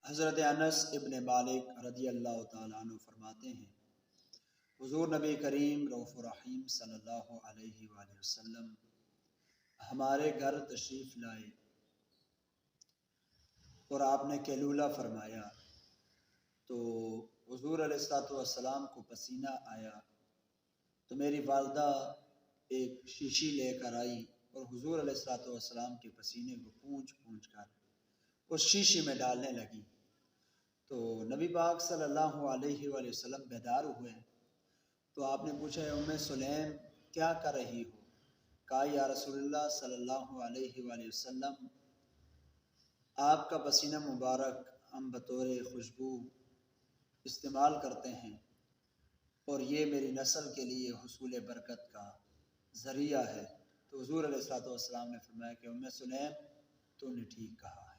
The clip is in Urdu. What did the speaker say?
حضرت انس ابن مالک رضی اللہ تعالیٰ عنہ فرماتے ہیں حضور نبی کریم رؤوف الرحیم صلی اللہ علیہ وآلہ وسلم ہمارے گھر تشریف لائے اور آپ نے کیلولہ فرمایا تو حضور علیہ الصلوۃ والسلام کو پسینہ آیا تو میری والدہ ایک شیشی لے کر آئی اور حضور علیہ الصلوۃ والسلام کے پسینے کو پونچھ پونچھ کر اس شیشی میں ڈالنے لگی تو نبی پاک صلی اللہ علیہ وآلہ وسلم بیدار ہوئے تو آپ نے پوچھا ام سلیم کیا کر رہی ہو؟ کہا یا رسول اللہ صلی اللہ علیہ وآلہ وسلم آپ کا پسینہ مبارک ہم بطور خوشبو استعمال کرتے ہیں اور یہ میری نسل کے لیے حصول برکت کا ذریعہ ہے۔ تو حضور علیہ الصلوۃ والسلام نے فرمایا کہ ام سلیم تو نے ٹھیک کہا۔